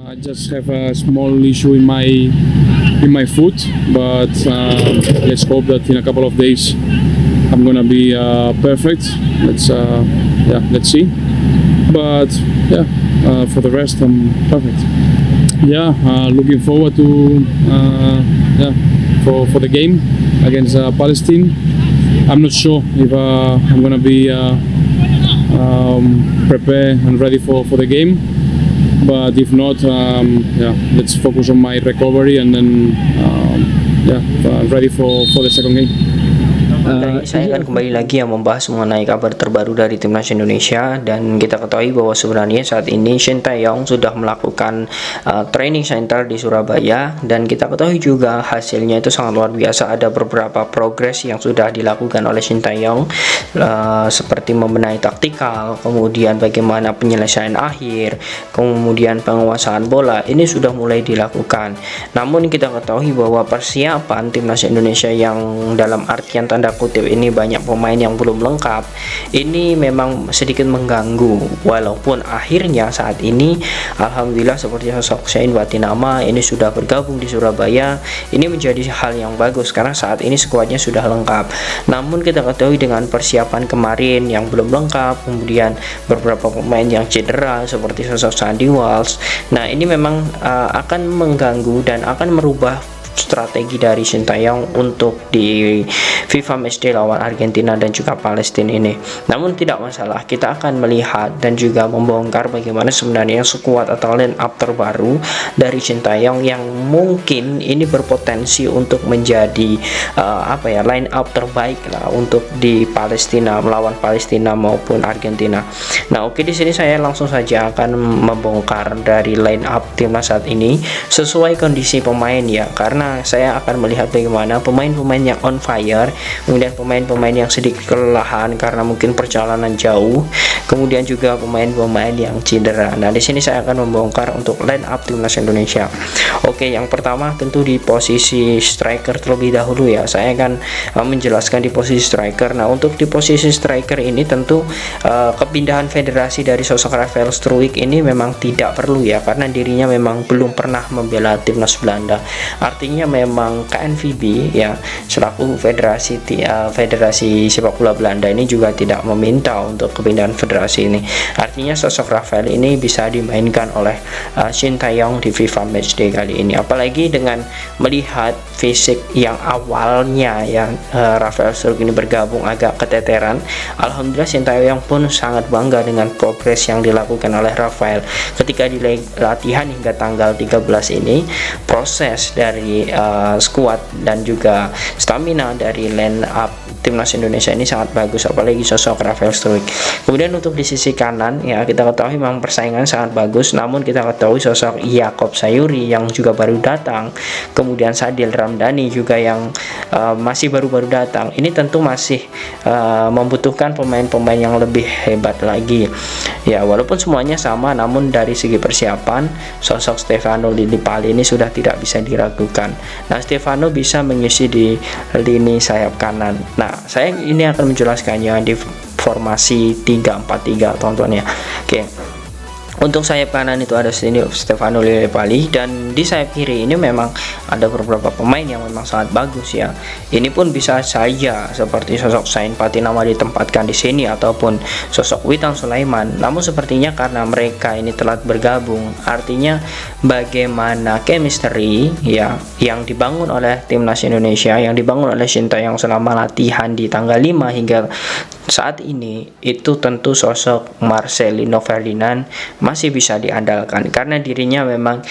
I just have a small issue in my foot, but let's hope that in a couple of days I'm gonna be perfect. Let's see. But yeah, for the rest I'm perfect. Yeah, looking forward to for the game against Palestine. I'm not sure if I'm gonna be prepared and ready for the game. But if not, let's focus on my recovery and then ready for the second game. Kali ini saya akan kembali lagi yang membahas mengenai kabar terbaru dari Timnas Indonesia, dan kita ketahui bahwa sebenarnya saat ini Shin Tae-yong sudah melakukan training center di Surabaya, dan kita ketahui juga hasilnya itu sangat luar biasa. Ada beberapa progres yang sudah dilakukan oleh Shin Tae-yong, seperti membenahi taktikal, kemudian bagaimana penyelesaian akhir, kemudian penguasaan bola, ini sudah mulai dilakukan. Namun kita ketahui bahwa persiapan Timnas Indonesia yang dalam artian tanda kutip ini banyak pemain yang belum lengkap, ini memang sedikit mengganggu. Walaupun akhirnya saat ini alhamdulillah seperti sosok Shein Batinama ini sudah bergabung di Surabaya, ini menjadi hal yang bagus karena saat ini skuadnya sudah lengkap. Namun kita ketahui dengan persiapan kemarin yang belum lengkap, kemudian beberapa pemain yang cedera seperti sosok Sandy Walsh, nah ini memang akan mengganggu dan akan merubah strategi dari Shin Tae-yong untuk di FIFA Matchday lawan Argentina dan juga Palestina ini. Namun tidak masalah, kita akan melihat dan juga membongkar bagaimana sebenarnya skuad atau line up terbaru dari Shin Tae-yong yang mungkin ini berpotensi untuk menjadi line up terbaik lah untuk di Palestina, melawan Palestina maupun Argentina. Nah, oke, di sini saya langsung saja akan membongkar dari line up timnas saat ini sesuai kondisi pemain ya, karena saya akan melihat bagaimana pemain-pemain yang on fire, kemudian pemain-pemain yang sedikit kelelahan karena mungkin perjalanan jauh, kemudian juga pemain-pemain yang cedera. Nah, di sini saya akan membongkar untuk line up timnas Indonesia. Oke, yang pertama tentu di posisi striker terlebih dahulu ya. Saya akan menjelaskan di posisi striker. Nah, untuk di posisi striker ini tentu kepindahan federasi dari sosok Rafael Struijk ini memang tidak perlu ya, karena dirinya memang belum pernah membela timnas Belanda. Artinya memang KNVB ya selaku federasi sepak bola Belanda ini juga tidak meminta untuk kepindahan federasi ini. Artinya sosok Rafael ini bisa dimainkan oleh Shin Tae-yong di FIFA Matchday kali ini. Apalagi dengan melihat fisik yang awalnya yang Rafael Struijk ini bergabung agak keteteran, alhamdulillah Shin Tae-yong pun sangat bangga dengan progres yang dilakukan oleh Rafael ketika di latihan hingga tanggal 13 ini. Proses dari skuad dan juga stamina dari line up timnas Indonesia ini sangat bagus, apalagi sosok Rafael Struijk. Kemudian untuk di sisi kanan ya, kita ketahui memang persaingan sangat bagus, namun kita ketahui sosok Yaakob Sayuri yang juga baru datang, kemudian Sadil Ramdhani juga yang masih baru-baru datang, ini tentu masih membutuhkan pemain-pemain yang lebih hebat lagi ya. Walaupun semuanya sama, namun dari segi persiapan sosok Stefano Lillipali ini sudah tidak bisa diragukan. Nah, Stefano bisa mengisi di lini sayap kanan. Nah, saya ini akan menjelaskannya di formasi 3-4-3 teman-teman ya. Oke. Untuk sayap kanan itu ada sini Stefano Lillipali, dan di sayap kiri ini memang ada beberapa pemain yang memang sangat bagus ya. Ini pun bisa saja seperti sosok Shein Batinama ditempatkan di sini ataupun sosok Witan Sulaiman. Namun sepertinya karena mereka ini telah bergabung, artinya bagaimana chemistry ya yang dibangun oleh timnas Indonesia, yang dibangun oleh Shin Tae-yong selama latihan di tanggal 5 hingga saat ini, itu tentu sosok Marcelino Ferdinand masih bisa diandalkan karena dirinya memang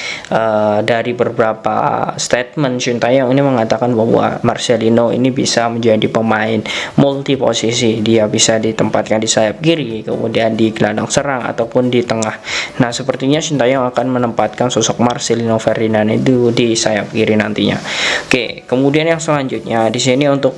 dari beberapa statement Shin Tae-yong ini mengatakan bahwa Marcelino ini bisa menjadi pemain multi posisi. Dia bisa ditempatkan di sayap kiri, kemudian di gelandang serang ataupun di tengah. Nah, sepertinya Shin Tae-yong akan menempatkan sosok Marcelino Ferdinand itu di sayap kiri nantinya. Oke, kemudian yang selanjutnya di sini untuk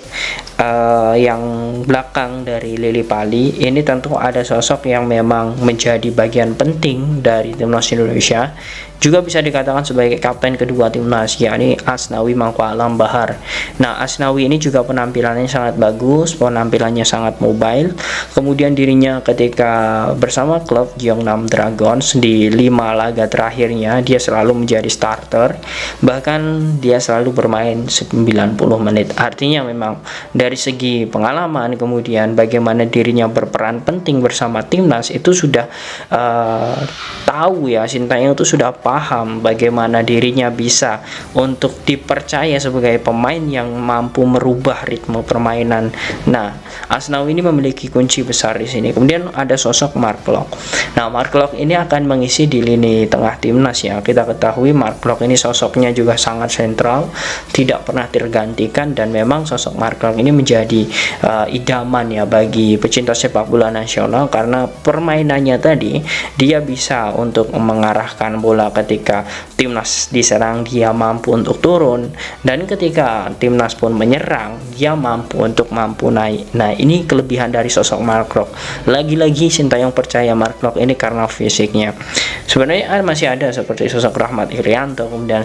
yang belakang dari Lillipali ini tentu ada sosok yang memang menjadi bagian penting dari timnas Indonesia, juga bisa dikatakan sebagai kapten kedua timnas, yakni Asnawi Mangku Alam Bahar. Nah, Asnawi ini juga penampilannya sangat bagus, penampilannya sangat mobile. Kemudian dirinya ketika bersama klub Gyeongnam Dragons di 5 laga terakhirnya dia selalu menjadi starter, bahkan dia selalu bermain 90 menit. Artinya memang dari segi pengalaman, kemudian bagaimana dirinya berperan penting bersama timnas itu sudah tahu ya, Sintayong itu sudah paham bagaimana dirinya bisa untuk dipercaya sebagai pemain yang mampu merubah ritme permainan. Nah, Asnawi ini memiliki kunci besar di sini. Kemudian ada sosok Mark Klok. Nah, Mark Klok ini akan mengisi di lini tengah timnas ya. Kita ketahui Mark Klok ini sosoknya juga sangat sentral, tidak pernah tergantikan, dan memang sosok Mark Klok ini menjadi idaman ya bagi pecinta sepak bola nasional karena permainannya tadi dia bisa untuk mengarahkan bola ketika timnas diserang, dia mampu untuk turun, dan ketika timnas pun menyerang dia mampu naik. Nah, ini kelebihan dari sosok Mark Klok. Lagi-lagi Sintayong percaya Mark Klok ini karena fisiknya. Sebenarnya masih ada seperti sosok Rahmat Irianto, kemudian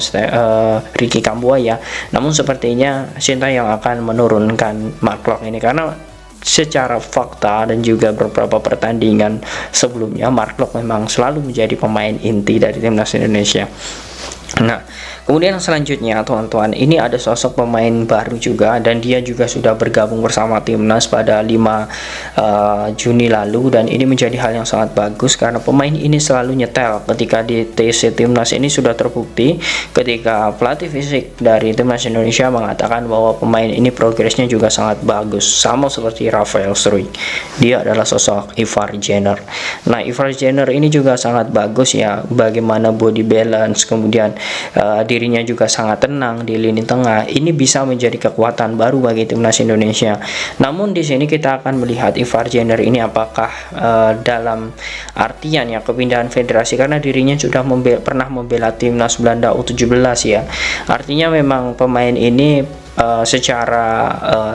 Ricky Kambuaya, namun sepertinya Sintayong akan menurunkan Mark Klok ini karena secara fakta dan juga beberapa pertandingan sebelumnya Mark Klok memang selalu menjadi pemain inti dari timnas Indonesia. Nah, kemudian selanjutnya teman-teman, ini ada sosok pemain baru juga, dan dia juga sudah bergabung bersama timnas pada 5 Juni lalu, dan ini menjadi hal yang sangat bagus karena pemain ini selalu nyetel ketika di TC timnas. Ini sudah terbukti ketika pelatih fisik dari timnas Indonesia mengatakan bahwa pemain ini progresnya juga sangat bagus, sama seperti Rafael Struijk. Dia adalah sosok Ivar Jenner. Nah, Ivar Jenner ini juga sangat bagus ya, bagaimana body balance, kemudian dirinya juga sangat tenang di lini tengah. Ini bisa menjadi kekuatan baru bagi timnas Indonesia. Namun di sini kita akan melihat Ivar Jenner ini apakah dalam artian ya kepindahan federasi, karena dirinya sudah pernah membela timnas Belanda U17 ya. Artinya memang pemain ini secara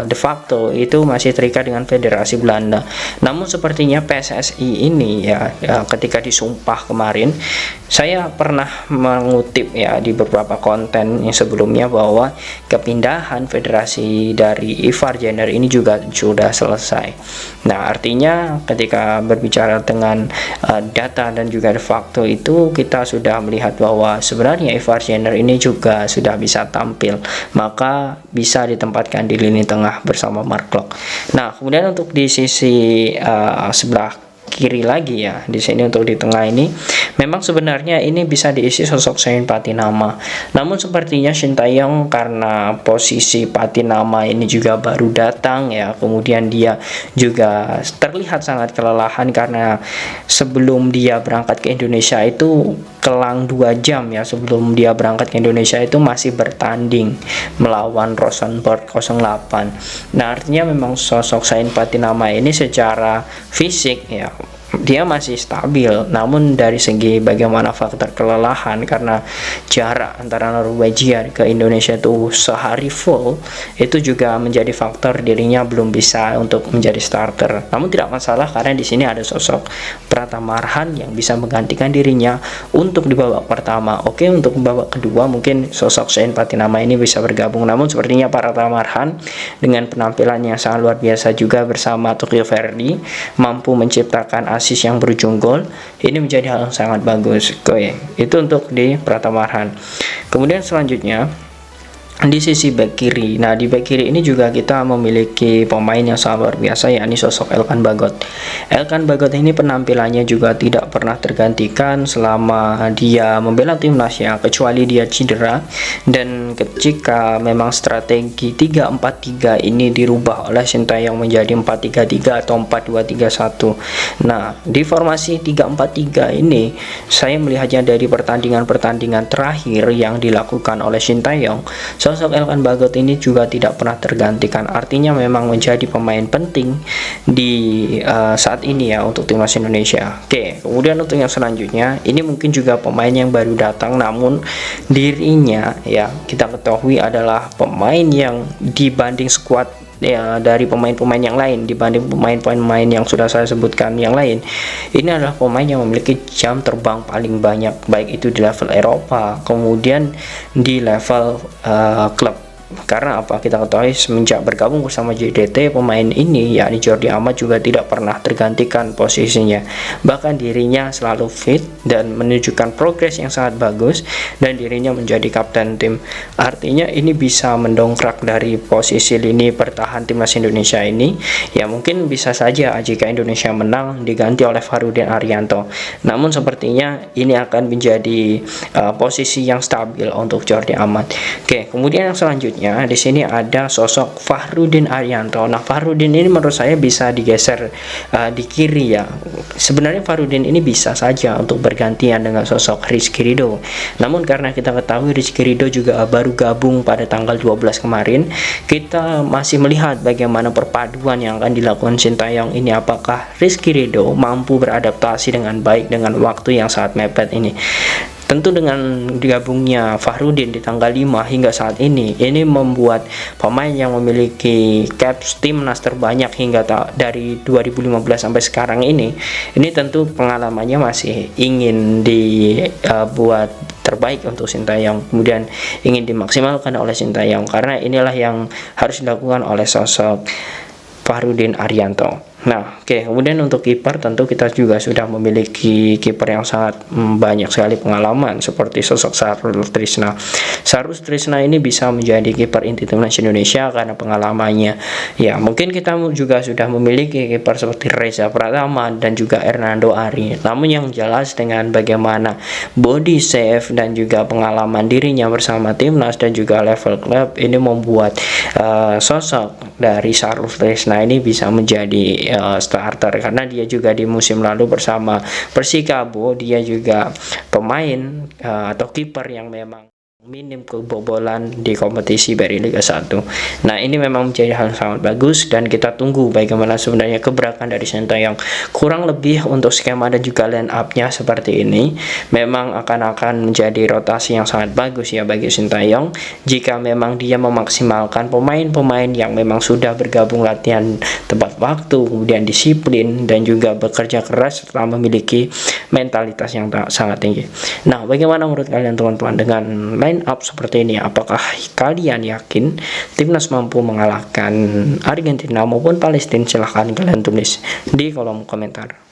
de facto itu masih terikat dengan Federasi Belanda. Namun sepertinya PSSI ini ya, ketika disumpah kemarin, saya pernah mengutip ya di beberapa konten yang sebelumnya bahwa kepindahan federasi dari Ivar Jenner ini juga sudah selesai. Nah, artinya ketika berbicara dengan data dan juga de facto itu, kita sudah melihat bahwa sebenarnya Ivar Jenner ini juga sudah bisa tampil, maka bisa ditempatkan di lini tengah bersama Mark Klok. Nah, kemudian untuk di sisi sebelah kiri lagi ya, di sini untuk di tengah ini memang sebenarnya ini bisa diisi sosok Sein Patinama. Namun sepertinya Sintayong karena posisi Patinama ini juga baru datang ya, kemudian dia juga terlihat sangat kelelahan karena sebelum dia berangkat ke Indonesia itu kelang 2 jam ya, sebelum dia berangkat ke Indonesia itu masih bertanding melawan Rosenborg 08. Nah, artinya memang sosok Sein Patinama ini secara fisik ya dia masih stabil, namun dari segi bagaimana faktor kelelahan karena jarak antara Norwegia ke Indonesia itu sehari full, itu juga menjadi faktor dirinya belum bisa untuk menjadi starter. Namun tidak masalah karena di sini ada sosok Pratama Arhan yang bisa menggantikan dirinya untuk di babak pertama. Oke, untuk babak kedua mungkin sosok Sein Patinama ini bisa bergabung, namun sepertinya Pratama Arhan dengan penampilan yang sangat luar biasa juga bersama Tokyo Verdy mampu menciptakan asis yang berujung gol. Ini menjadi hal yang sangat bagus. Oke, itu untuk di Pratama Arhan. Kemudian selanjutnya di sisi back kiri. Nah, di back kiri ini juga kita memiliki pemain yang sangat luar biasa, yakni sosok Elkan Bagot. Elkan Bagot ini penampilannya juga tidak pernah tergantikan selama dia membela timnas ya, kecuali dia cedera. Dan ketika memang strategi 3-4-3 ini dirubah oleh Sintayong menjadi 4-3-3 atau 4-2-3-1. Nah, di formasi 3-4-3 ini saya melihatnya dari pertandingan-pertandingan terakhir yang dilakukan oleh Sintayong, sosok Elkan Bagot ini juga tidak pernah tergantikan. Artinya memang menjadi pemain penting di saat ini ya untuk timnas Indonesia. Oke, kemudian untuk yang selanjutnya ini mungkin juga pemain yang baru datang, namun dirinya ya kita ketahui adalah pemain yang dibanding skuad ya dari pemain-pemain yang lain dibanding pemain-pemain yang sudah saya sebutkan yang lain. Ini adalah pemain yang memiliki jam terbang paling banyak, baik itu di level Eropa, kemudian di level klub. Karena apa? Kita ketahui semenjak bergabung bersama JDT, pemain ini yakni Jordi Amat juga tidak pernah tergantikan posisinya, bahkan dirinya selalu fit dan menunjukkan progres yang sangat bagus, dan dirinya menjadi kapten tim. Artinya ini bisa mendongkrak dari posisi lini pertahanan timnas Indonesia ini. Ya mungkin bisa saja jika Indonesia menang diganti oleh Farudin Arianto, namun sepertinya ini akan menjadi posisi yang stabil untuk Jordi Amat. Oke, kemudian yang selanjutnya di sini ada sosok Farudin Arianto. Nah, Farudin ini menurut saya bisa digeser di kiri ya. Sebenarnya Farudin ini bisa saja untuk bergantian dengan sosok Rizky Ridho. Namun karena kita ketahui Rizky Ridho juga baru gabung pada tanggal 12 kemarin, kita masih melihat bagaimana perpaduan yang akan dilakukan Sintayong ini. Apakah Rizky Ridho mampu beradaptasi dengan baik dengan waktu yang sangat mepet ini? Tentu dengan digabungnya Farudin di tanggal 5 hingga saat ini membuat pemain yang memiliki caps timnas terbanyak hingga dari 2015 sampai sekarang ini tentu pengalamannya masih ingin dibuat terbaik untuk Sintayong, kemudian ingin dimaksimalkan oleh Sintayong, karena inilah yang harus dilakukan oleh sosok Farudin Arianto. Nah, kemudian untuk kiper tentu kita juga sudah memiliki kiper yang sangat banyak sekali pengalaman seperti sosok Sarul Trisna. Sarul Trisna ini bisa menjadi kiper inti timnas Indonesia karena pengalamannya. Ya, mungkin kita juga sudah memiliki kiper seperti Reza Pratama dan juga Hernando Ari. Namun yang jelas dengan bagaimana body save dan juga pengalaman dirinya bersama timnas dan juga level klub ini membuat sosok dari Sarul Trisna ini bisa menjadi starter, karena dia juga di musim lalu bersama Persikabo dia juga pemain atau kiper yang memang minim kebobolan di kompetisi BRI Liga 1. Nah, ini memang menjadi hal sangat bagus dan kita tunggu bagaimana sebenarnya gebrakan dari Sintayong. Kurang lebih untuk skema dan juga line up-nya seperti ini memang akan menjadi rotasi yang sangat bagus ya bagi Sintayong jika memang dia memaksimalkan pemain-pemain yang memang sudah bergabung latihan tepat waktu, kemudian disiplin dan juga bekerja keras serta memiliki mentalitas yang sangat tinggi. Nah, bagaimana menurut kalian teman-teman dengan line up seperti ini? Apakah kalian yakin timnas mampu mengalahkan Argentina maupun Palestina? Silahkan kalian tulis di kolom komentar.